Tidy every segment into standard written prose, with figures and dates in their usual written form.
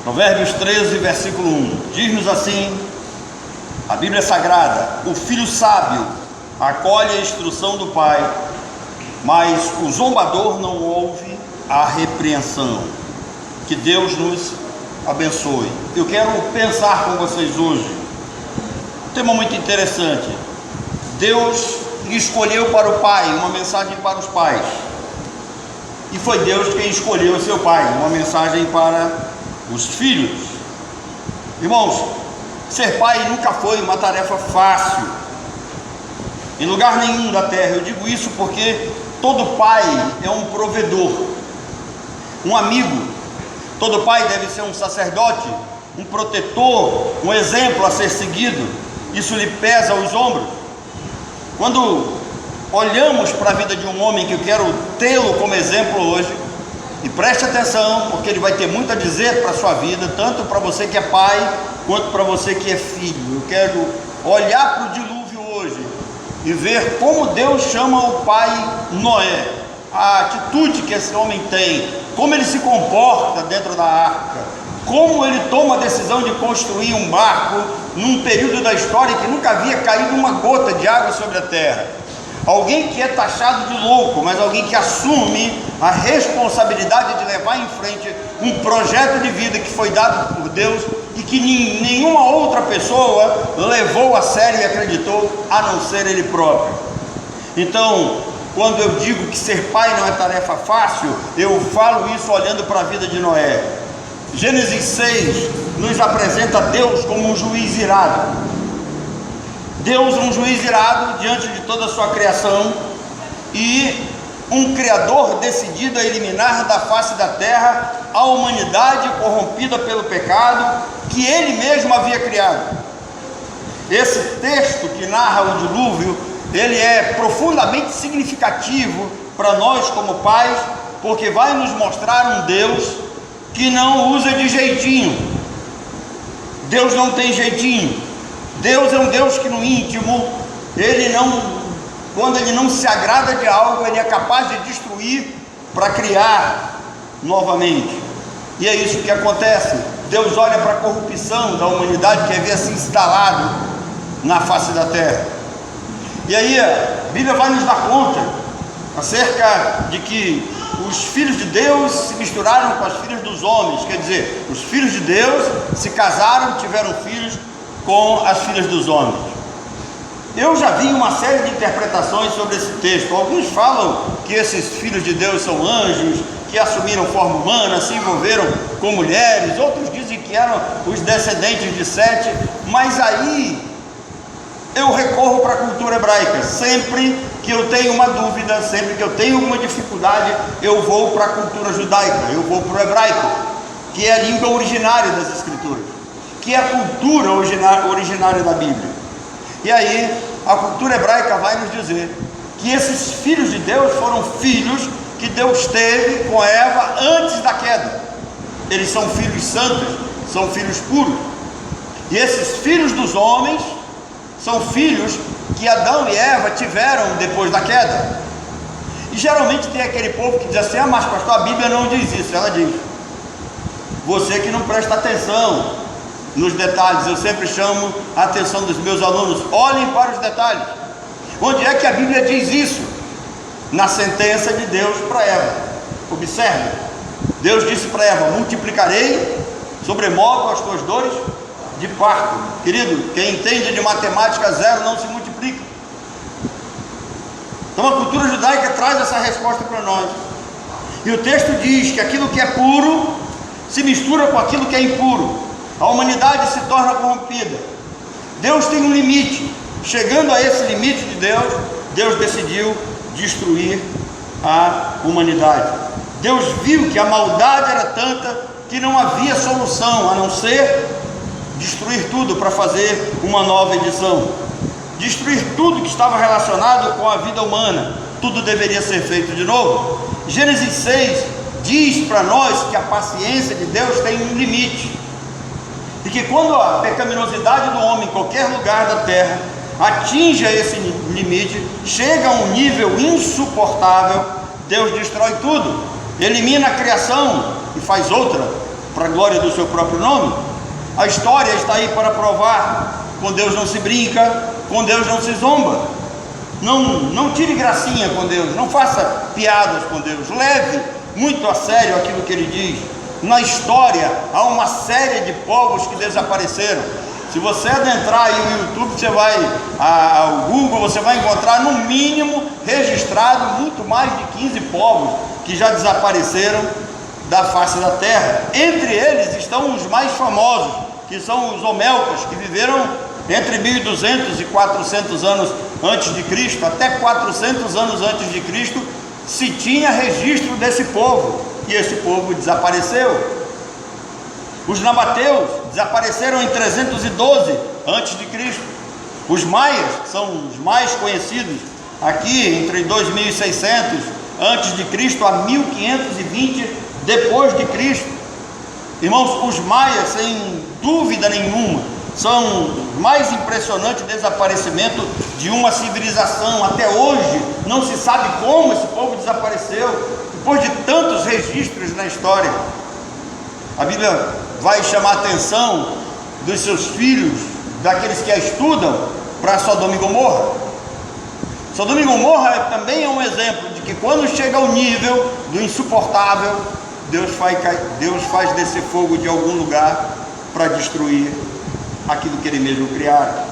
Provérbios 13, versículo 1, diz-nos assim, a Bíblia Sagrada: o filho sábio acolhe a instrução do pai, mas o zombador não ouve a repreensão. Que Deus nos abençoe. Eu quero pensar com vocês hoje um tema muito interessante. Deus escolheu para o pai, uma mensagem para os pais, e foi Deus quem escolheu o seu pai, uma mensagem para os filhos. Irmãos, ser pai nunca foi uma tarefa fácil em lugar nenhum da terra. Eu digo isso porque todo pai é um provedor, um amigo. Todo pai deve ser um sacerdote, um protetor, um exemplo a ser seguido. Isso lhe pesa aos ombros. Quando olhamos para a vida de um homem, que eu quero tê-lo como exemplo hoje, e preste atenção, porque ele vai ter muito a dizer para a sua vida, tanto para você que é pai, quanto para você que é filho. Eu quero olhar para o dilúvio hoje e ver como Deus chama o pai Noé, a atitude que esse homem tem, como ele se comporta dentro da arca, como ele toma a decisão de construir um barco num período da história que nunca havia caído uma gota de água sobre a terra. Alguém que é taxado de louco, mas alguém que assume a responsabilidade de levar em frente um projeto de vida que foi dado por Deus e que nenhuma outra pessoa levou a sério e acreditou, a não ser ele próprio. Então, quando eu digo que ser pai não é tarefa fácil, eu falo isso olhando para a vida de Noé. Gênesis 6 nos apresenta Deus como um juiz irado. Deus é um juiz irado diante de toda a sua criação e um criador decidido a eliminar da face da terra a humanidade corrompida pelo pecado que ele mesmo havia criado. Esse texto que narra o dilúvio, ele é profundamente significativo para nós como pais, porque vai nos mostrar um Deus que não usa de jeitinho. Deus não tem jeitinho. Deus é um Deus que no íntimo, quando ele não se agrada de algo, ele é capaz de destruir para criar novamente. E é isso que acontece. Deus olha para a corrupção da humanidade que havia se instalado na face da terra. E aí a Bíblia vai nos dar conta acerca de que os filhos de Deus se misturaram com as filhas dos homens. Quer dizer, os filhos de Deus se casaram, tiveram filhos com as filhas dos homens. Eu já vi uma série de interpretações sobre esse texto. Alguns falam que esses filhos de Deus são anjos, que assumiram forma humana, se envolveram com mulheres. Outros dizem que eram os descendentes de Sete. Mas aí eu recorro para a cultura hebraica. Sempre que eu tenho uma dúvida, sempre que eu tenho alguma dificuldade, eu vou para a cultura judaica, eu vou para o hebraico, que é a língua originária das Escrituras, que é a cultura originária da Bíblia. E aí a cultura hebraica vai nos dizer que esses filhos de Deus foram filhos que Deus teve com Eva antes da queda. Eles são filhos santos, são filhos puros. E esses filhos dos homens são filhos que Adão e Eva tiveram depois da queda. E geralmente tem aquele povo que diz assim: mas pastor, a Bíblia não diz isso. Ela diz: você que não presta atenção nos detalhes. Eu sempre chamo a atenção dos meus alunos: olhem para os detalhes. Onde é que a Bíblia diz isso? Na sentença de Deus para Eva. Observe, Deus disse para Eva: multiplicarei sobremodo as tuas dores de parto. Querido, quem entende de matemática, zero não se multiplica. Então a cultura judaica traz essa resposta para nós. E o texto diz que aquilo que é puro se mistura com aquilo que é impuro. A humanidade se torna corrompida. Deus tem um limite. Chegando a esse limite de Deus, Deus decidiu destruir a humanidade. Deus viu que a maldade era tanta que não havia solução a não ser destruir tudo para fazer uma nova edição. Destruir tudo que estava relacionado com a vida humana. Tudo deveria ser feito de novo. Gênesis 6 diz para nós que a paciência de Deus tem um limite. E que quando a pecaminosidade do homem em qualquer lugar da terra atinge esse limite, chega a um nível insuportável, Deus destrói tudo, elimina a criação e faz outra para a glória do seu próprio nome. A história está aí para provar: com Deus não se brinca, com Deus não se zomba. Não tire gracinha com Deus, não faça piadas com Deus, leve muito a sério aquilo que Ele diz. Na história há uma série de povos que desapareceram. Se você adentrar aí no YouTube, você vai ao Google, você vai encontrar no mínimo registrado muito mais de 15 povos que já desapareceram da face da terra. Entre eles estão os mais famosos, que são os Olmecas, que viveram entre 1200 e 400 anos antes de Cristo. Até 400 anos antes de Cristo se tinha registro desse povo, e esse povo desapareceu. Os nabateus desapareceram em 312 antes de Cristo. Os maias, que são os mais conhecidos, aqui entre 2600 antes de Cristo a 1520 depois de Cristo. Irmãos, os maias, sem dúvida nenhuma, são o mais impressionante desaparecimento de uma civilização. Até hoje não se sabe como esse povo desapareceu, depois de tantos registros na história. A Bíblia vai chamar a atenção dos seus filhos, daqueles que a estudam, para Sodoma e Gomorra. Sodoma e Gomorra também é um exemplo de que quando chega ao nível do insuportável, Deus faz descer fogo de algum lugar para destruir aquilo que Ele mesmo criara.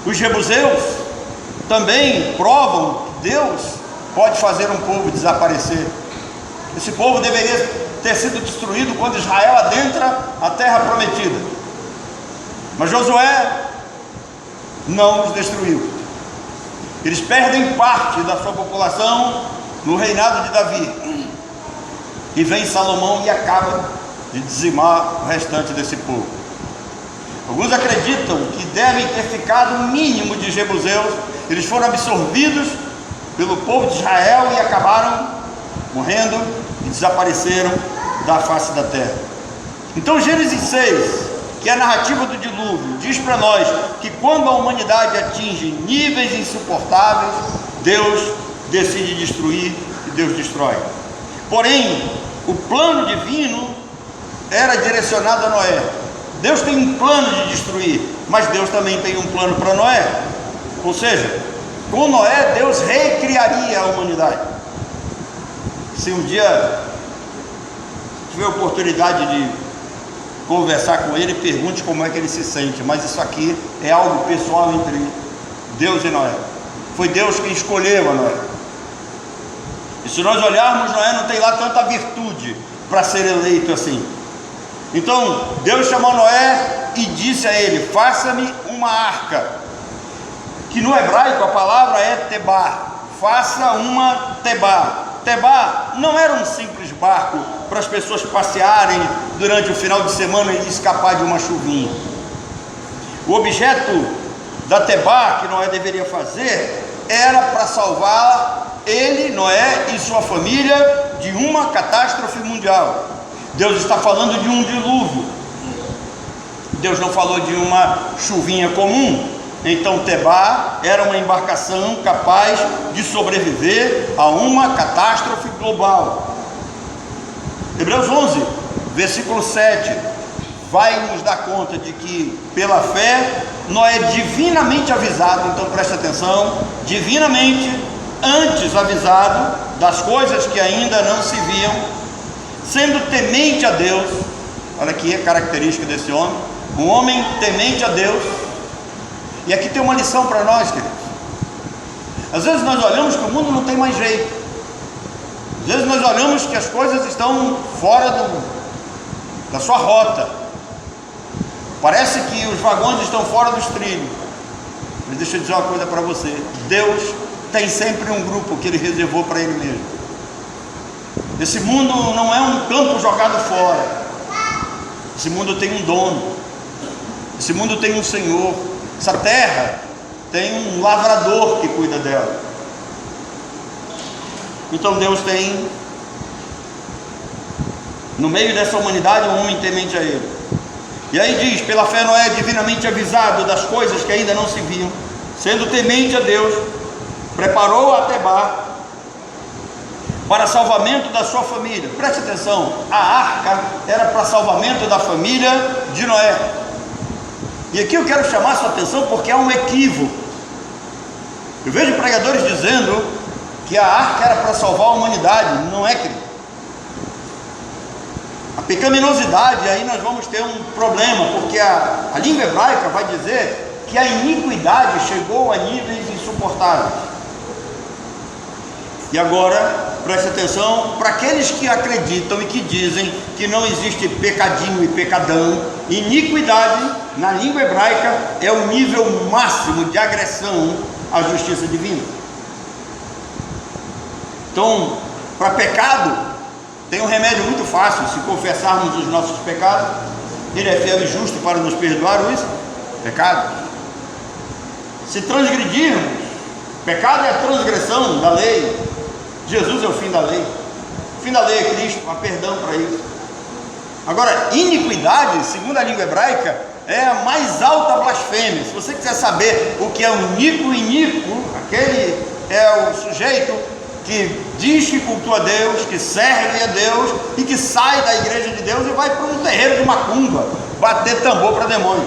Os jebuseus também provam que Deus pode fazer um povo desaparecer. Esse povo deveria ter sido destruído quando Israel adentra a terra prometida, mas Josué não os destruiu. Eles perdem parte da sua população no reinado de Davi, e vem Salomão e acaba de dizimar o restante desse povo. Alguns acreditam que devem ter ficado um mínimo de jebuseus. Eles foram absorvidos pelo povo de Israel e acabaram morrendo e desapareceram da face da terra. Então Gênesis 6, que é a narrativa do dilúvio, diz para nós que quando a humanidade atinge níveis insuportáveis, Deus decide destruir, e Deus destrói. Porém, o plano divino era direcionado a Noé. Deus tem um plano de destruir, mas Deus também tem um plano para Noé. Ou seja, com Noé Deus recriaria a humanidade. Se um dia tiver a oportunidade de conversar com ele, pergunte como é que ele se sente. Mas isso aqui é algo pessoal entre Deus e Noé. Foi Deus quem escolheu a Noé. E se nós olharmos, Noé não tem lá tanta virtude para ser eleito assim. Então Deus chamou Noé e disse a ele: faça-me uma arca, que no hebraico a palavra é tebá. Faça uma tebá. Tebá não era um simples barco para as pessoas passearem durante o final de semana e escapar de uma chuvinha. O objeto da tebá que Noé deveria fazer era para salvar ele, Noé e sua família de uma catástrofe mundial. Deus está falando de um dilúvio. Deus não falou de uma chuvinha comum. Então Tebá era uma embarcação capaz de sobreviver a uma catástrofe global. Hebreus 11, versículo 7, vai nos dar conta de que pela fé Noé é divinamente avisado. Então preste atenção, divinamente antes avisado das coisas que ainda não se viam, sendo temente a Deus. Olha aqui a característica desse homem, um homem temente a Deus. E aqui tem uma lição para nós, queridos. Às vezes nós olhamos que o mundo não tem mais jeito. Às vezes nós olhamos que as coisas estão fora da sua rota. Parece que os vagões estão fora dos trilhos. Mas deixa eu dizer uma coisa para você: Deus tem sempre um grupo que Ele reservou para Ele mesmo. Esse mundo não é um campo jogado fora. Esse mundo tem um dono. Esse mundo tem um Senhor. Essa terra tem um lavrador que cuida dela. Então Deus tem no meio dessa humanidade um homem temente a Ele. E aí diz: pela fé Noé é divinamente avisado das coisas que ainda não se viam, sendo temente a Deus, preparou a Tebá, para salvamento da sua família. Preste atenção, a arca era para salvamento da família de Noé. E aqui eu quero chamar a sua atenção porque há um equívoco. Eu vejo pregadores dizendo que a arca era para salvar a humanidade. Não é, querido. A pecaminosidade, aí nós vamos ter um problema, porque a língua hebraica vai dizer que a iniquidade chegou a níveis insuportáveis. E agora, preste atenção, para aqueles que acreditam e que dizem que não existe pecadinho e pecadão, iniquidade, na língua hebraica, é o nível máximo de agressão à justiça divina. Então, para pecado, tem um remédio muito fácil: se confessarmos os nossos pecados, Ele é fiel e justo para nos perdoar os pecados. Se transgredirmos, pecado é a transgressão da lei. Jesus é o fim da lei. O fim da lei é Cristo, há perdão para isso. Agora, iniquidade, segundo a língua hebraica, é a mais alta blasfêmia. Se você quiser saber o que é um iníquo, aquele é o sujeito que diz que cultua a Deus, que serve a Deus e que sai da igreja de Deus e vai para um terreiro de macumba bater tambor para demônio.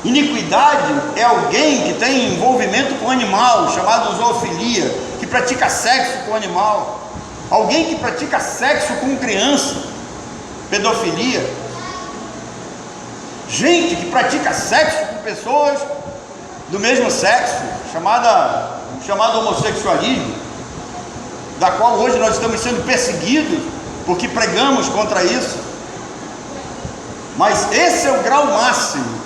Iniquidade é alguém que tem envolvimento com animal, chamado zoofilia, que pratica sexo com animal. Alguém que pratica sexo com criança, pedofilia. Gente que pratica sexo com pessoas do mesmo sexo, chamado homossexualismo, da qual hoje nós estamos sendo perseguidos porque pregamos contra isso. Mas esse é o grau máximo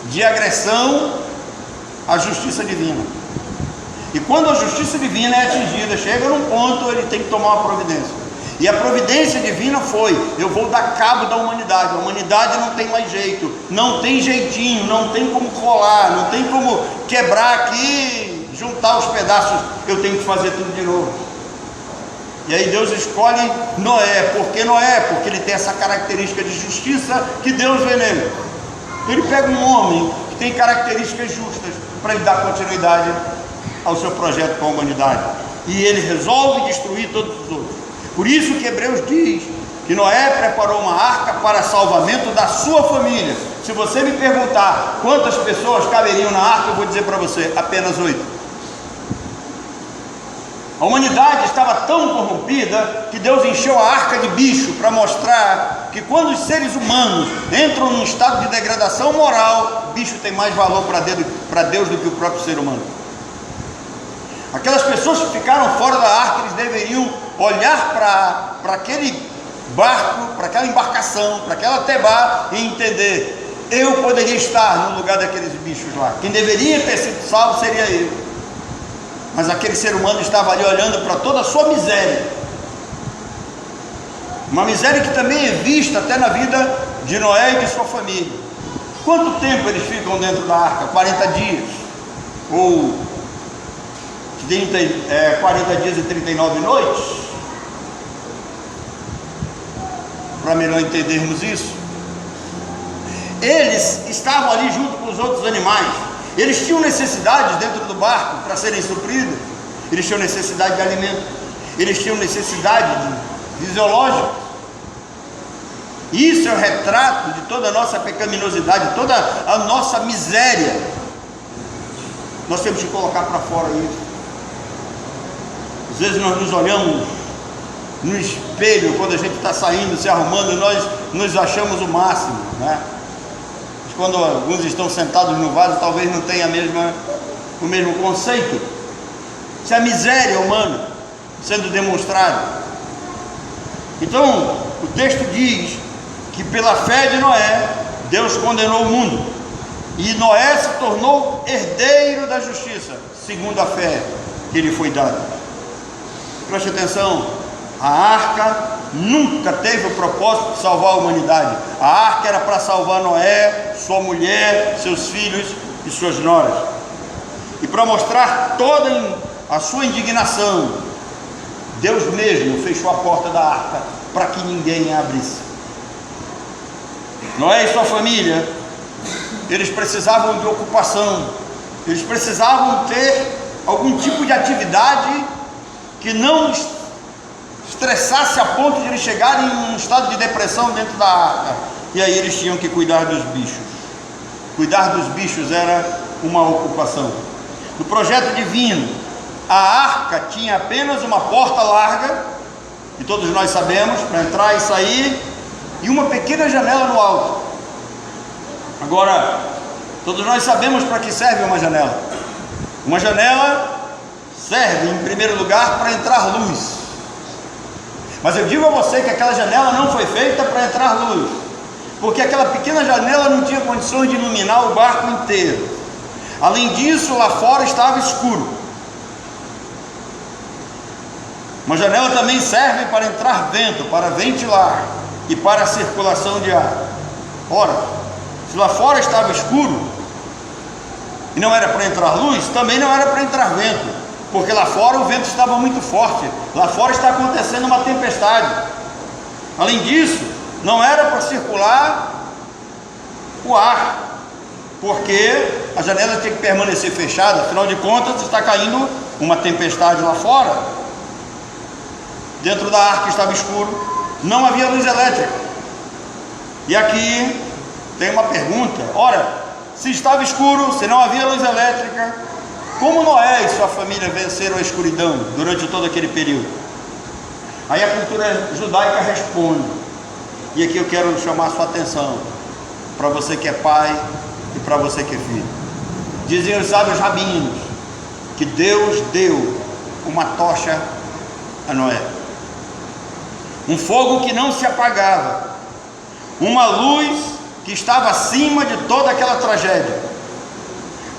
de agressão à justiça divina. E quando a justiça divina é atingida, chega num ponto, ele tem que tomar uma providência. E a providência divina foi: eu vou dar cabo da humanidade. A humanidade não tem mais jeito, não tem jeitinho, não tem como colar, não tem como quebrar aqui, juntar os pedaços, eu tenho que fazer tudo de novo. E aí Deus escolhe Noé. Por que Noé? Porque ele tem essa característica de justiça que Deus vê nele. Ele pega um homem que tem características justas para ele dar continuidade ao seu projeto com a humanidade, e ele resolve destruir todos os outros. Por isso que Hebreus diz que Noé preparou uma arca para salvamento da sua família. Se você me perguntar quantas pessoas caberiam na arca, eu vou dizer para você: apenas 8. A humanidade estava tão corrompida que Deus encheu a arca de bicho para mostrar que quando os seres humanos entram num estado de degradação moral, bicho tem mais valor para Deus do que o próprio ser humano. Aquelas pessoas que ficaram fora da arca, eles deveriam olhar para aquele barco, para aquela embarcação, para aquela tebá e entender: eu poderia estar no lugar daqueles bichos lá. Quem deveria ter sido salvo seria eu. Mas aquele ser humano estava ali olhando para toda a sua miséria, uma miséria que também é vista até na vida de Noé e de sua família. Quanto tempo eles ficam dentro da arca? 40 dias, ou 40 dias e 39 noites, para melhor entendermos isso. Eles estavam ali junto com os outros animais. Eles tinham necessidades dentro do barco para serem supridas. Eles tinham necessidade de alimento, eles tinham necessidade fisiológica. Isso é o retrato de toda a nossa pecaminosidade, toda a nossa miséria. Nós temos que colocar para fora isso. Às vezes nós nos olhamos no espelho quando a gente está saindo, se arrumando, e nós nos achamos o máximo, né? Quando alguns estão sentados no vaso, talvez não tenha o mesmo conceito. Isso é a miséria humana sendo demonstrada. Então, o texto diz que pela fé de Noé, Deus condenou o mundo, e Noé se tornou herdeiro da justiça, segundo a fé que lhe foi dada. Preste atenção, a arca nunca teve o propósito de salvar a humanidade. A arca era para salvar Noé, sua mulher, seus filhos e suas noras. E para mostrar toda a sua indignação, Deus mesmo fechou a porta da arca para que ninguém a abrisse. Noé e sua família, eles precisavam de ocupação, eles precisavam ter algum tipo de atividade que não estressasse a ponto de eles chegarem em um estado de depressão dentro da arca. E aí eles tinham que cuidar dos bichos. Cuidar dos bichos era uma ocupação. No projeto divino, a arca tinha apenas uma porta larga, e todos nós sabemos, para entrar e sair, e uma pequena janela no alto. Agora, todos nós sabemos para que serve uma janela. Uma janela serve, em primeiro lugar, para entrar luz. Mas eu digo a você que aquela janela não foi feita para entrar luz, porque aquela pequena janela não tinha condições de iluminar o barco inteiro. Além disso, lá fora estava escuro. Uma janela também serve para entrar vento, para ventilar e para a circulação de ar. Ora, se lá fora estava escuro e não era para entrar luz, também não era para entrar vento, porque lá fora o vento estava muito forte, lá fora está acontecendo uma tempestade. Além disso, não era para circular o ar, porque a janela tinha que permanecer fechada, afinal de contas está caindo uma tempestade lá fora. Dentro da arca estava escuro, não havia luz elétrica. E aqui tem uma pergunta: ora, se estava escuro, se não havia luz elétrica, como Noé e sua família venceram a escuridão durante todo aquele período? Aí a cultura judaica responde, e aqui eu quero chamar a sua atenção, para você que é pai e para você que é filho. Dizem os sábios rabinos que Deus deu uma tocha a Noé, um fogo que não se apagava, uma luz que estava acima de toda aquela tragédia.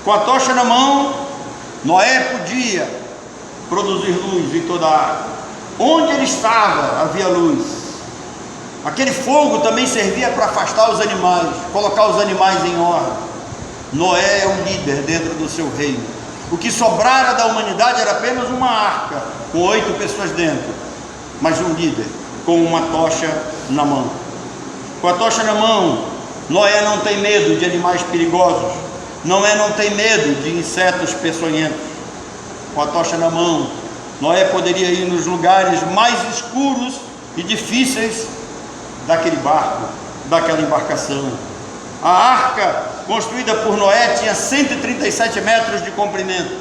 Com a tocha na mão, Noé podia produzir luz em toda a água. Onde ele estava havia luz. Aquele fogo também servia para afastar os animais, colocar os animais em ordem. Noé é o líder dentro do seu reino. O que sobrara da humanidade era apenas uma arca com 8 pessoas dentro, mas um líder com uma tocha na mão. Com a tocha na mão, Noé não tem medo de animais perigosos. Noé não tem medo de insetos peçonhentos. Com a tocha na mão, Noé poderia ir nos lugares mais escuros e difíceis daquele barco, daquela embarcação. A arca construída por Noé tinha 137 metros de comprimento,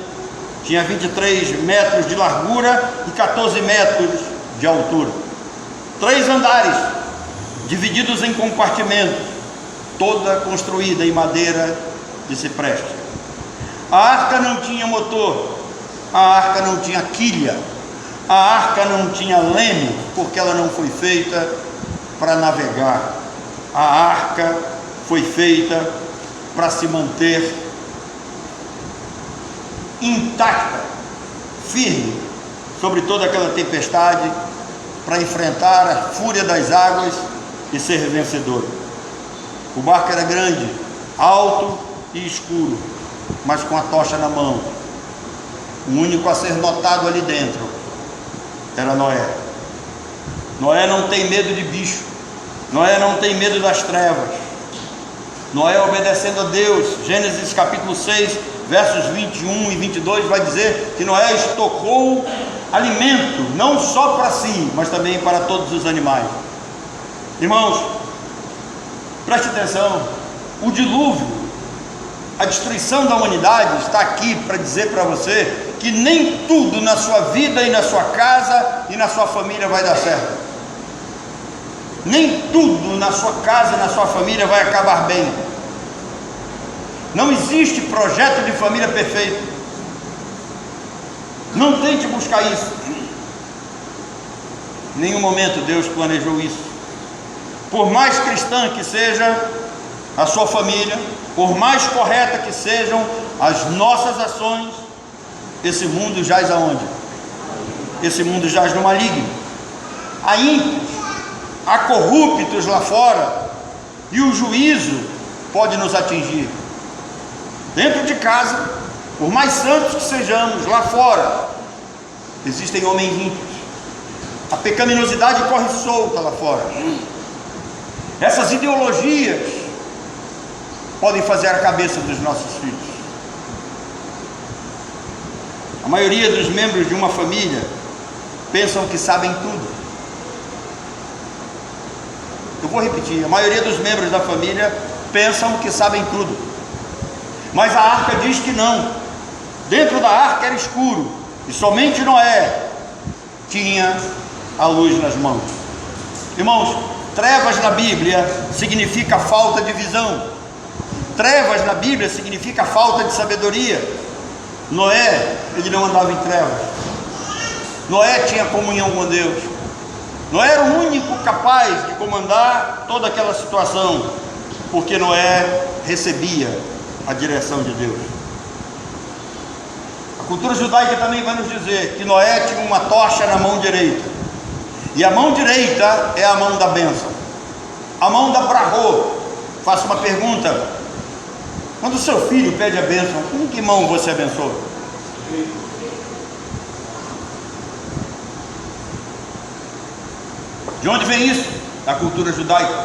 tinha 23 metros de largura e 14 metros de altura. 3 andares, divididos em compartimentos, toda construída em madeira de cipreste. A arca não tinha motor, a arca não tinha quilha, a arca não tinha leme, porque ela não foi feita para navegar. A arca foi feita para se manter intacta, firme, sobre toda aquela tempestade, para enfrentar a fúria das águas e ser vencedora. O barco era grande, alto e escuro, mas com a tocha na mão. O único a ser notado ali dentro era Noé. Noé não tem medo de bicho, Noé não tem medo das trevas. Noé, obedecendo a Deus, Gênesis capítulo 6, versos 21 e 22, vai dizer que Noé estocou alimento, não só para si, mas também para todos os animais. Irmãos, preste atenção, o dilúvio, a destruição da humanidade está aqui para dizer para você que nem tudo na sua vida e na sua casa e na sua família vai dar certo. Nem tudo na sua casa e na sua família vai acabar bem. Não existe projeto de família perfeito. Não tente buscar isso. Em nenhum momento Deus planejou isso. Por mais cristã que seja a sua família, por mais correta que sejam as nossas ações, esse mundo jaz aonde? Esse mundo jaz no maligno. Há ímpios, há corruptos lá fora, e o juízo pode nos atingir. Dentro de casa, por mais santos que sejamos, lá fora existem homens ímpios. A pecaminosidade corre solta lá fora. Essas ideologias podem fazer a cabeça dos nossos filhos. A maioria dos membros de uma família pensam que sabem tudo. Eu vou repetir, a maioria dos membros da família pensam que sabem tudo. Mas a arca diz que não. Dentro da arca era escuro, e somente Noé tinha a luz nas mãos. Irmãos, trevas na Bíblia significa falta de visão. Trevas na Bíblia significa falta de sabedoria. Noé, ele não andava em trevas. Noé tinha comunhão com Deus. Noé era o único capaz de comandar toda aquela situação, porque Noé recebia a direção de Deus. A cultura judaica também vai nos dizer que Noé tinha uma tocha na mão direita, e a mão direita é a mão da bênção, a mão da brahô. Faço uma pergunta: quando o seu filho pede a bênção, com que mão você abençoa? De onde vem isso? Da cultura judaica.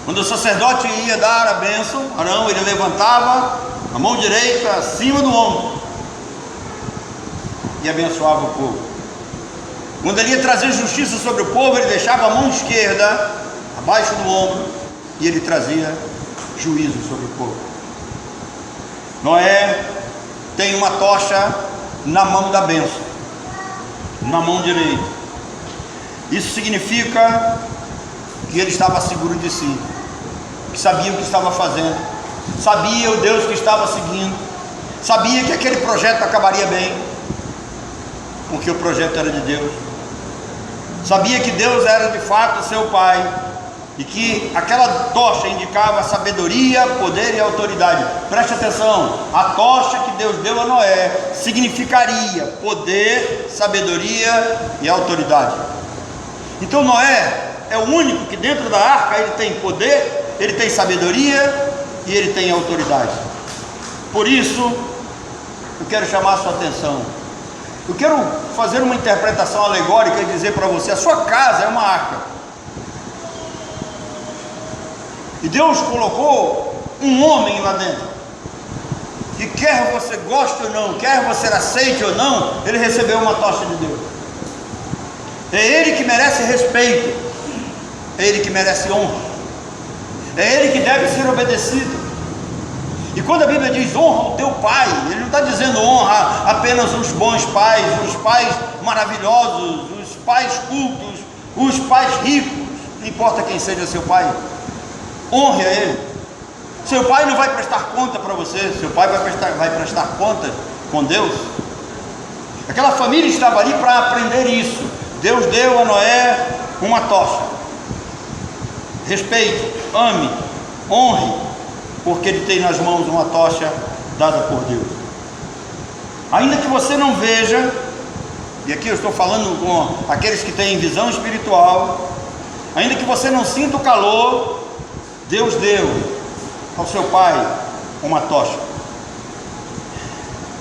Quando o sacerdote ia dar a bênção, Arão, ele levantava a mão direita acima do ombro e abençoava o povo. Quando ele ia trazer justiça sobre o povo, ele deixava a mão esquerda abaixo do ombro e ele trazia juízo sobre o povo. Noé tem uma tocha na mão da bênção, na mão direita. Isso significa que ele estava seguro de si, que sabia o que estava fazendo, sabia o Deus que estava seguindo, sabia que aquele projeto acabaria bem, porque o projeto era de Deus. Sabia que Deus era de fato seu pai, e que aquela tocha indicava sabedoria, poder e autoridade. Preste atenção, a tocha que Deus deu a Noé significaria poder, sabedoria e autoridade. Então Noé é o único que dentro da arca ele tem poder, ele tem sabedoria e ele tem autoridade. Por isso eu quero chamar a sua atenção. Eu quero fazer uma interpretação alegórica e dizer para você: a sua casa é uma arca, e Deus colocou um homem lá dentro, e quer você goste ou não, quer você aceite ou não, ele recebeu uma tocha de Deus. É ele que merece respeito, é ele que merece honra, é ele que deve ser obedecido. E quando a Bíblia diz honra o teu pai, ele não está dizendo honra apenas os bons pais, os pais maravilhosos, os pais cultos, os pais ricos, não importa quem seja seu pai, honre a ele. Seu pai não vai prestar conta para você, seu pai vai prestar conta com Deus. Aquela família estava ali para aprender isso. Deus deu a Noé uma tocha. Respeite, ame, honre, porque ele tem nas mãos uma tocha dada por Deus. Ainda que você não veja, e aqui eu estou falando com aqueles que têm visão espiritual, ainda que você não sinta o calor, Deus deu ao seu pai uma tocha.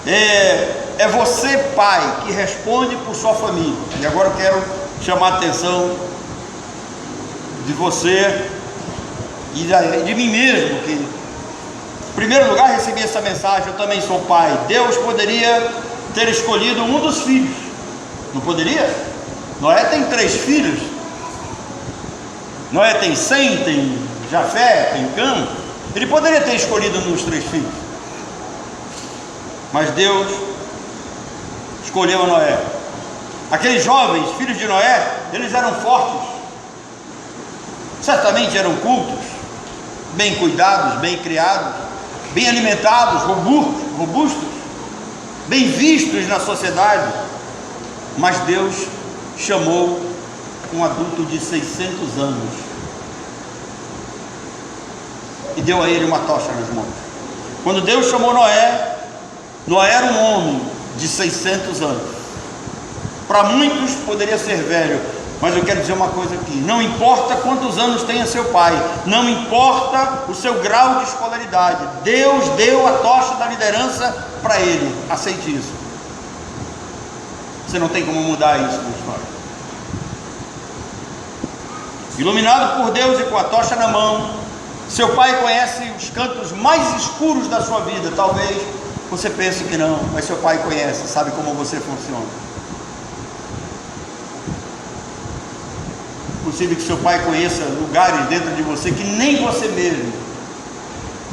É você, pai, que responde por sua família. E agora eu quero chamar a atenção de você e de mim mesmo, que em primeiro lugar recebi essa mensagem. Eu também sou pai. Deus poderia ter escolhido um dos filhos, não poderia? Noé tem 3 filhos. Noé tem Sem, tem Jafé, tem Cã. Ele poderia ter escolhido um dos 3 filhos, mas Deus escolheu a Noé. Aqueles jovens, filhos de Noé, eles eram fortes, certamente eram cultos, bem cuidados, bem criados, bem alimentados, robustos, bem vistos na sociedade. Mas Deus chamou um adulto de 600 anos e deu a ele uma tocha nas mãos. Quando Deus chamou Noé, Noé era um homem de 600 anos. Para muitos poderia ser velho, mas eu quero dizer uma coisa aqui: não importa quantos anos tenha seu pai, não importa o seu grau de escolaridade, Deus deu a tocha da liderança para ele. Aceite isso. Você não tem como mudar isso na história. Iluminado por Deus e com a tocha na mão, seu pai conhece os cantos mais escuros da sua vida, talvez Você pensa que não, mas seu pai conhece, sabe como você funciona. É possível que seu pai conheça lugares dentro de você que nem você mesmo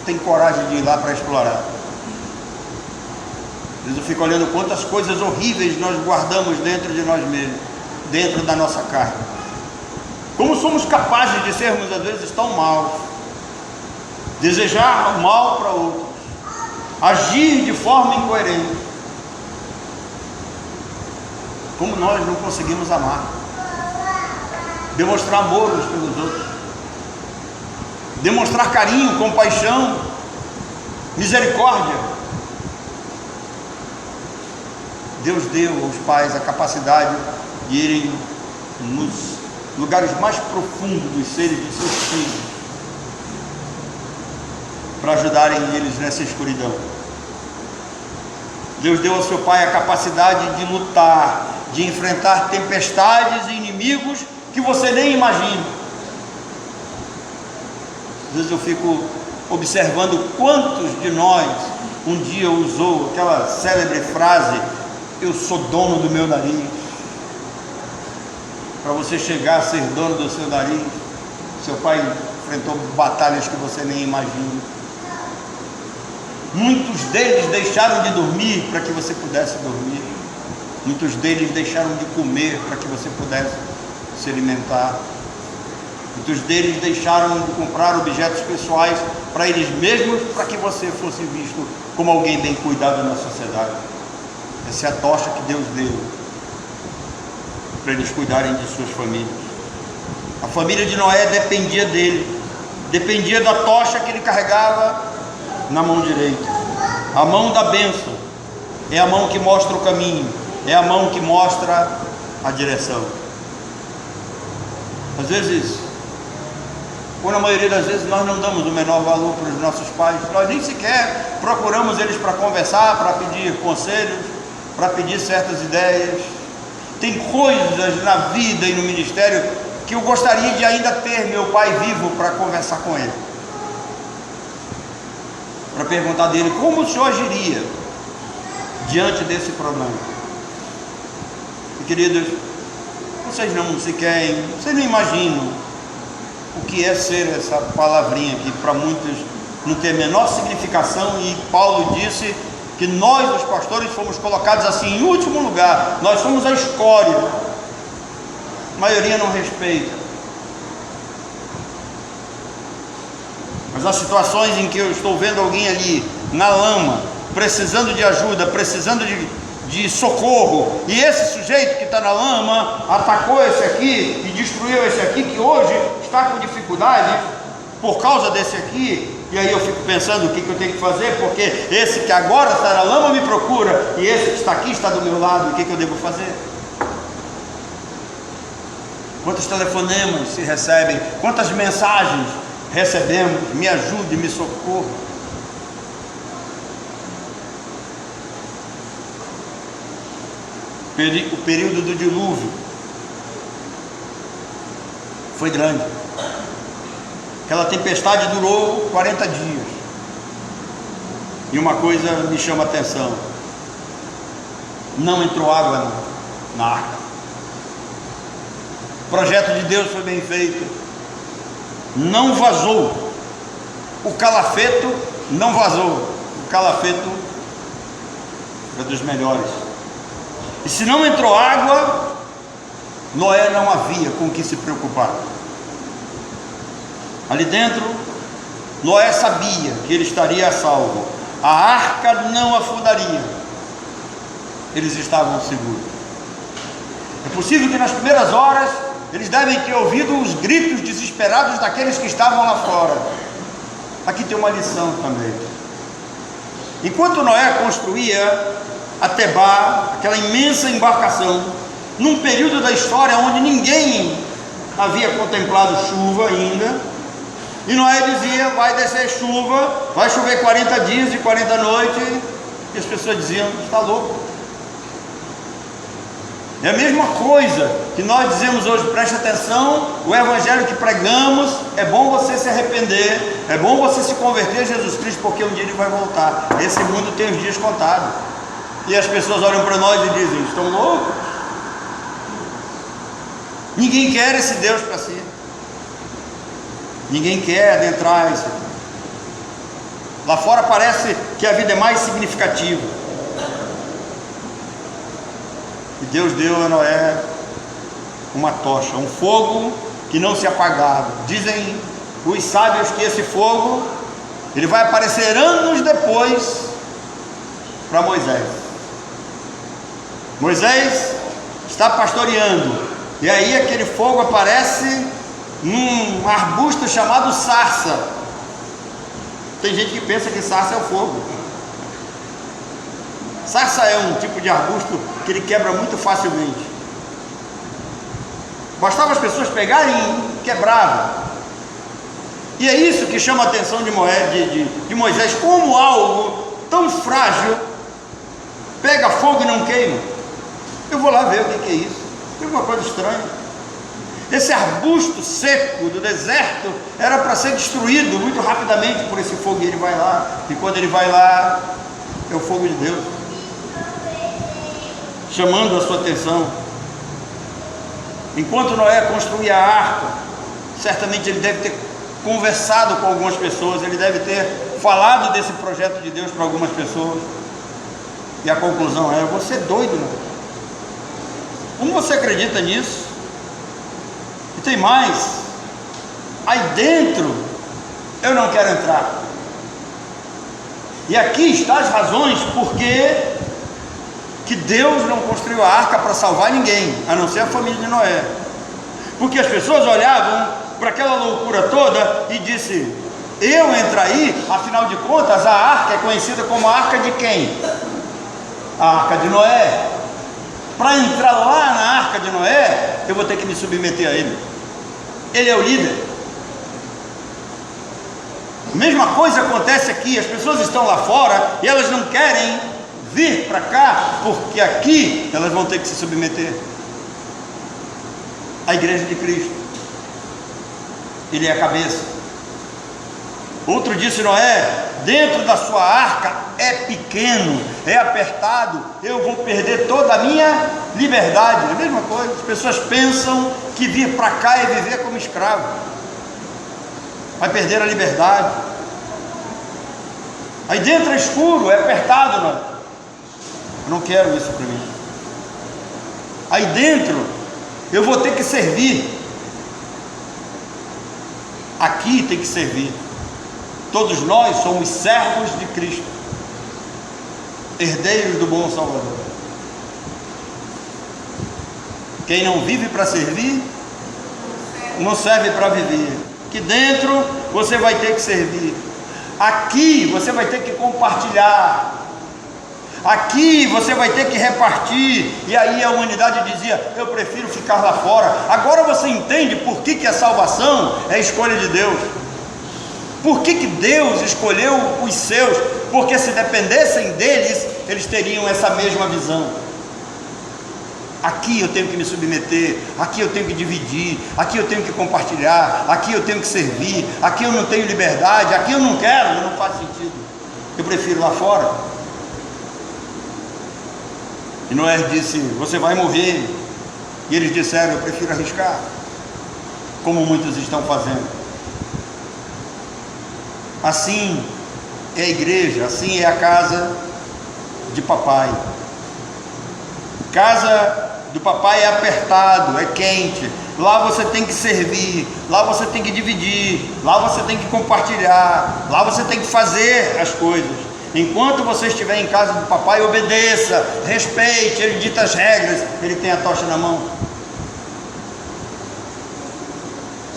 tem coragem de ir lá para explorar. Às vezes eu fico olhando quantas coisas horríveis nós guardamos dentro de nós mesmos, dentro da nossa carne. Como somos capazes de sermos às vezes tão maus, desejar o mal para outros, agir de forma incoerente. Como nós não conseguimos amar, demonstrar amor uns pelos outros, demonstrar carinho, compaixão, misericórdia. Deus deu aos pais a capacidade de irem nos lugares mais profundos dos seres de seus filhos, para ajudarem eles nessa escuridão. Deus deu ao seu pai a capacidade de lutar, de enfrentar tempestades e inimigos que você nem imagina. Às vezes eu fico observando quantos de nós um dia usou aquela célebre frase: eu sou dono do meu nariz. Para você chegar a ser dono do seu nariz, seu pai enfrentou batalhas que você nem imagina. Muitos deles deixaram de dormir para que você pudesse dormir. Muitos deles deixaram de comer para que você pudesse se alimentar. Muitos deles deixaram de comprar objetos pessoais para eles mesmos, para que você fosse visto como alguém bem cuidado na sociedade. Essa é a tocha que Deus deu para eles cuidarem de suas famílias. A família de Noé dependia dele, dependia da tocha que ele carregava na mão direita. A mão da bênção é a mão que mostra o caminho, é a mão que mostra a direção. Às vezes, ou na maioria das vezes, nós não damos o menor valor para os nossos pais. Nós nem sequer procuramos eles para conversar, para pedir conselhos, para pedir certas ideias. Tem coisas na vida e no ministério que eu gostaria de ainda ter meu pai vivo para conversar com ele, para perguntar dele como o senhor agiria diante desse problema. E, queridos, vocês não imaginam o que é ser essa palavrinha que para muitos não tem a menor significação. E Paulo disse que nós, os pastores, fomos colocados assim em último lugar. Nós somos a escória. A maioria não respeita. Mas há situações em que eu estou vendo alguém ali na lama, precisando de ajuda, precisando de socorro, e esse sujeito que está na lama atacou esse aqui e destruiu esse aqui, que hoje está com dificuldade por causa desse aqui. E aí eu fico pensando o que eu tenho que fazer, porque esse que agora está na lama me procura, e esse que está aqui está do meu lado. O que eu devo fazer? Quantos telefonemas se recebem, quantas mensagens recebemos: me ajude, me socorra. O período do dilúvio foi grande. Aquela tempestade durou 40 dias. E uma coisa me chama a atenção: não entrou água na arca. O projeto de Deus foi bem feito, não vazou. O calafeto não vazou. O calafeto é dos melhores. E se não entrou água, Noé não havia com o que se preocupar. Ali dentro, Noé sabia que ele estaria a salvo. A arca não afundaria. Eles estavam seguros. É possível que nas primeiras horas eles devem ter ouvido os gritos desesperados daqueles que estavam lá fora. Aqui tem uma lição também. Enquanto Noé construía a Tebá, aquela imensa embarcação, num período da história onde ninguém havia contemplado chuva ainda, e Noé dizia: vai descer chuva, vai chover 40 dias e 40 noites, e as pessoas diziam: está louco. É a mesma coisa que nós dizemos hoje, preste atenção, o evangelho que pregamos, é bom você se arrepender, é bom você se converter a Jesus Cristo, porque um dia ele vai voltar. Esse mundo tem os dias contados. E as pessoas olham para nós e dizem, estão loucos? Ninguém quer esse Deus para si. Ninguém quer adentrar isso. Lá fora parece que a vida é mais significativa. E Deus deu a Noé uma tocha, um fogo que não se apagava. Dizem os sábios que esse fogo, ele vai aparecer anos depois para Moisés. Moisés está pastoreando, e aí aquele fogo aparece num arbusto chamado sarça. Tem gente que pensa que sarça é o fogo. Sarça é um tipo de arbusto que ele quebra muito facilmente. Bastava as pessoas pegarem e quebravam. E é isso que chama a atenção de Moisés, como algo tão frágil pega fogo e não queima. Eu vou lá ver o que é isso. Tem uma coisa estranha. Esse arbusto seco do deserto era para ser destruído muito rapidamente por esse fogo, e ele vai lá, e quando ele vai lá, é o fogo de Deus chamando a sua atenção. Enquanto Noé construía a arca, certamente ele deve ter conversado com algumas pessoas, ele deve ter falado desse projeto de Deus para algumas pessoas, e a conclusão é: você é doido, não? Como você acredita nisso? E tem mais, aí dentro eu não quero entrar. E aqui estão as razões porque que Deus não construiu a arca para salvar ninguém, a não ser a família de Noé. Porque as pessoas olhavam para aquela loucura toda e disse: eu entro aí, afinal de contas a arca é conhecida como a arca de quem? A arca de Noé. Para entrar lá na arca de Noé, eu vou ter que me submeter a ele. Ele é o líder. A mesma coisa acontece aqui. As pessoas estão lá fora e elas não querem vir para cá, porque aqui elas vão ter que se submeter à igreja de Cristo. Ele é a cabeça. Outro disse: Noé, dentro da sua arca é pequeno, é apertado, eu vou perder toda a minha liberdade. É a mesma coisa. As pessoas pensam que vir para cá é viver como escravo, vai perder a liberdade. Aí dentro é escuro, é apertado, Noé. Eu não quero isso para mim. Aí dentro eu vou ter que servir. Aqui tem que servir. Todos nós somos servos de Cristo, herdeiros do bom Salvador. Quem não vive para servir, não serve para viver. Aqui dentro você vai ter que servir. Aqui você vai ter que compartilhar. Aqui você vai ter que repartir. E aí a humanidade dizia: eu prefiro ficar lá fora. Agora você entende por que a salvação é escolha de Deus. Por que Deus escolheu os seus? Porque se dependessem deles, eles teriam essa mesma visão. Aqui eu tenho que me submeter, aqui eu tenho que dividir, aqui eu tenho que compartilhar, aqui eu tenho que servir, aqui eu não tenho liberdade, aqui eu não quero, não faz sentido. Eu prefiro lá fora. E Noé disse: você vai morrer. E eles disseram: eu prefiro arriscar, como muitos estão fazendo. Assim é a igreja, assim é a casa de papai. Casa do papai é apertado, é quente. Lá você tem que servir, lá você tem que dividir, lá você tem que compartilhar, lá você tem que fazer as coisas. Enquanto você estiver em casa do papai, obedeça, respeite, ele dita as regras, ele tem a tocha na mão.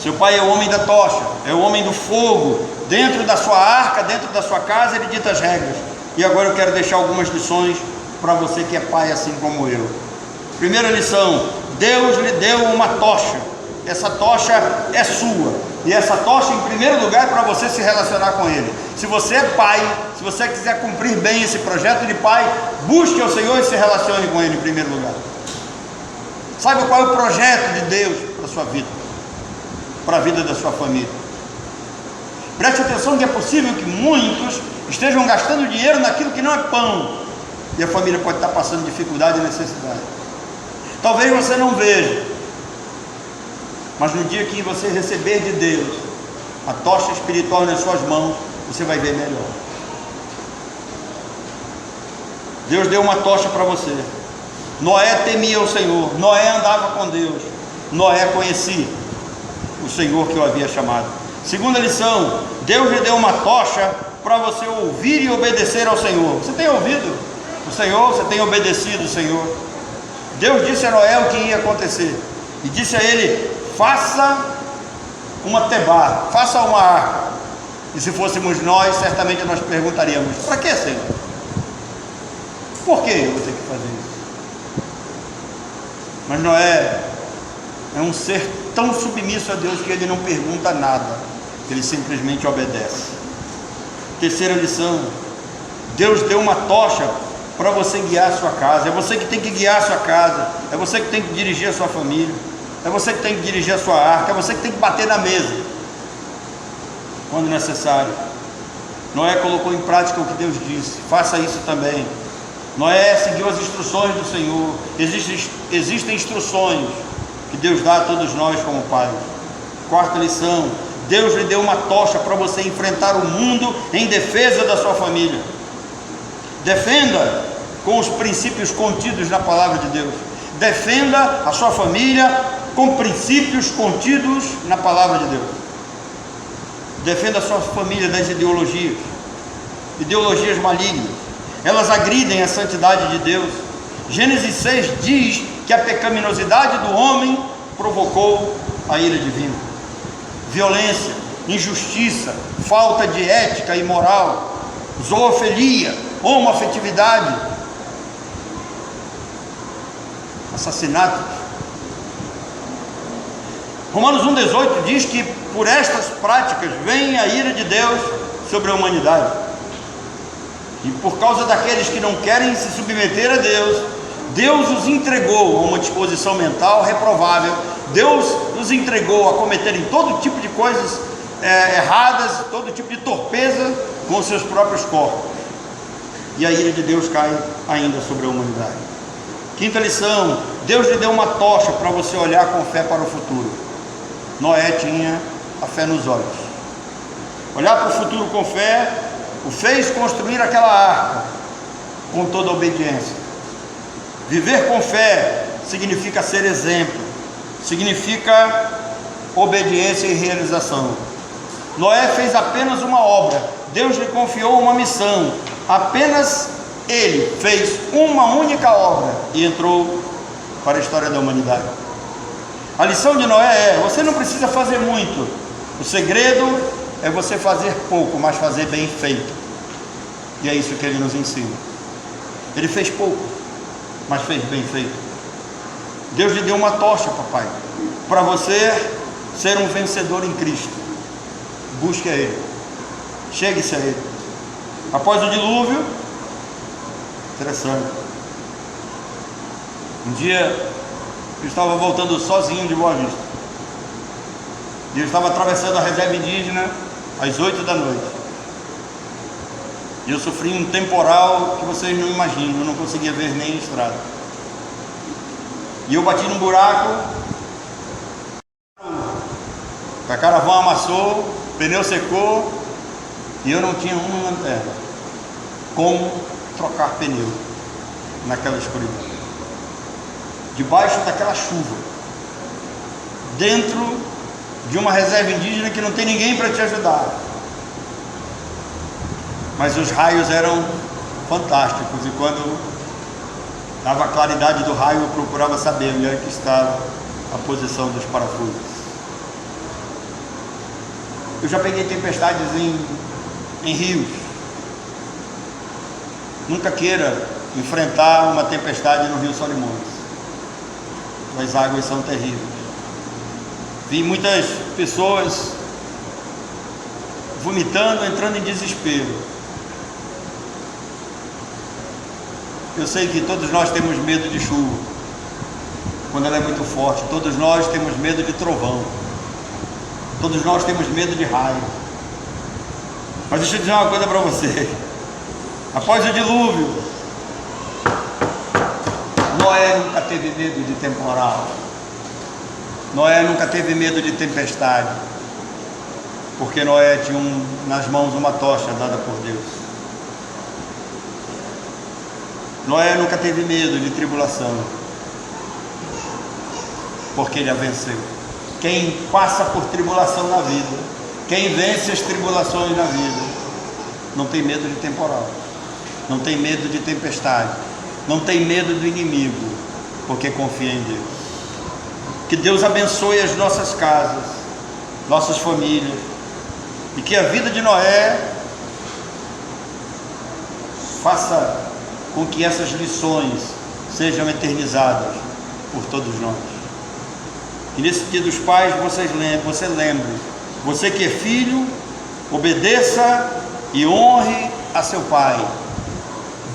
Seu pai é o homem da tocha, é o homem do fogo. Dentro da sua arca, dentro da sua casa, ele dita as regras. E agora eu quero deixar algumas lições para você que é pai assim como eu. Primeira lição: Deus lhe deu uma tocha. Essa tocha é sua. E essa tocha, em primeiro lugar, é para você se relacionar com Ele. Se você é pai, se você quiser cumprir bem esse projeto de pai, busque ao Senhor e se relacione com Ele em primeiro lugar. Saiba qual é o projeto de Deus para a sua vida, para a vida da sua família. Preste atenção que é possível que muitos estejam gastando dinheiro naquilo que não é pão, e a família pode estar passando dificuldade e necessidade. Talvez você não veja, mas no dia que você receber de Deus a tocha espiritual nas suas mãos, você vai ver melhor. Deus deu uma tocha para você. Noé temia o Senhor, Noé andava com Deus, Noé conhecia o Senhor que o havia chamado. Segunda lição: Deus lhe deu uma tocha para você ouvir e obedecer ao Senhor. Você tem ouvido o Senhor? Você tem obedecido o Senhor? Deus disse a Noé o que ia acontecer, e disse a ele: faça uma tebá, faça uma arca. E se fôssemos nós, certamente nós perguntaríamos: para que, Senhor? Por que eu vou ter que fazer isso? Mas Noé é um ser tão submisso a Deus que ele não pergunta nada, ele simplesmente obedece. Terceira lição: Deus deu uma tocha para você guiar a sua casa. É você que tem que guiar a sua casa, é você que tem que dirigir a sua família, é você que tem que dirigir a sua arca, é você que tem que bater na mesa quando necessário. Noé colocou em prática o que Deus disse, faça isso também. Noé seguiu as instruções do Senhor. Existem instruções que Deus dá a todos nós como pais. Quarta lição: Deus lhe deu uma tocha para você enfrentar o mundo em defesa da sua família. Defenda com os princípios contidos na palavra de Deus. Defenda a sua família com princípios contidos na palavra de Deus. Defenda a sua família das ideologias malignas. Elas agridem a santidade de Deus. Gênesis 6 diz que a pecaminosidade do homem provocou a ira divina. Violência, injustiça, falta de ética e moral, zoofilia, homoafetividade, assassinatos. Romanos 1,18 diz que por estas práticas vem a ira de Deus sobre a humanidade. E por causa daqueles que não querem se submeter a Deus, Deus os entregou a uma disposição mental reprovável. Deus os entregou a cometerem todo tipo de coisas erradas, todo tipo de torpeza com seus próprios corpos. E a ira de Deus cai ainda sobre a humanidade. Quinta lição: Deus lhe deu uma tocha para você olhar com fé para o futuro. Noé tinha a fé nos olhos. Olhar para o futuro com fé o fez construir aquela arca com toda a obediência. Viver com fé significa ser exemplo, significa obediência e realização. Noé fez apenas uma obra, Deus lhe confiou uma missão. Apenas ele fez uma única obra e entrou para a história da humanidade. A lição de Noé é: você não precisa fazer muito, o segredo é você fazer pouco, mas fazer bem feito. E é isso que ele nos ensina. Ele fez pouco, mas fez bem feito. Deus lhe deu uma tocha, papai, para você ser um vencedor em Cristo. Busque a Ele, chegue-se a Ele. Após o dilúvio, interessante, um dia eu estava voltando sozinho de Boa Vista, e eu estava atravessando a reserva indígena às 8 da noite, e eu sofri um temporal que vocês não imaginam. Eu não conseguia ver nem a estrada, e eu bati num buraco, a caravana amassou, o pneu secou, e eu não tinha uma lanterna. Como trocar pneu naquela escuridão, debaixo daquela chuva, dentro de uma reserva indígena que não tem ninguém para te ajudar? Mas os raios eram fantásticos, e quando dava a claridade do raio, eu procurava saber onde é que estava a posição dos parafusos. Eu já peguei tempestades em rios. Nunca queira enfrentar uma tempestade no Rio Solimões. As águas são terríveis. Vi muitas pessoas vomitando, entrando em desespero. Eu sei que todos nós temos medo de chuva, quando ela é muito forte. Todos nós temos medo de trovão, todos nós temos medo de raio. Mas deixa eu dizer uma coisa para você: após o dilúvio, Noé nunca teve medo de temporal, Noé nunca teve medo de tempestade, porque Noé tinha nas mãos uma tocha dada por Deus. Noé nunca teve medo de tribulação, porque ele a venceu. Quem passa por tribulação na vida, quem vence as tribulações na vida, não tem medo de temporal, não tem medo de tempestade, não tem medo do inimigo, porque confia em Deus. Que Deus abençoe as nossas casas, nossas famílias, e que a vida de Noé faça com que essas lições sejam eternizadas por todos nós. E nesse dia dos pais, você lembre, você que é filho, obedeça e honre a seu pai.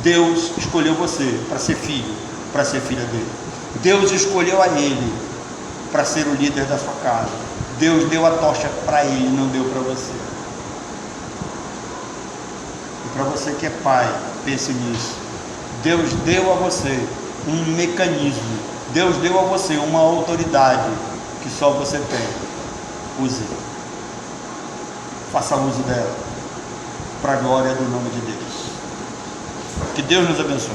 Deus escolheu você para ser filho, para ser filha dele. Deus escolheu a ele para ser o líder da sua casa. Deus deu a tocha para ele, não deu para você. E para você que é pai, pense nisso. Deus deu a você um mecanismo, Deus deu a você uma autoridade que só você tem. Use, faça uso dela para a glória do nome de Deus. Que Deus nos abençoe.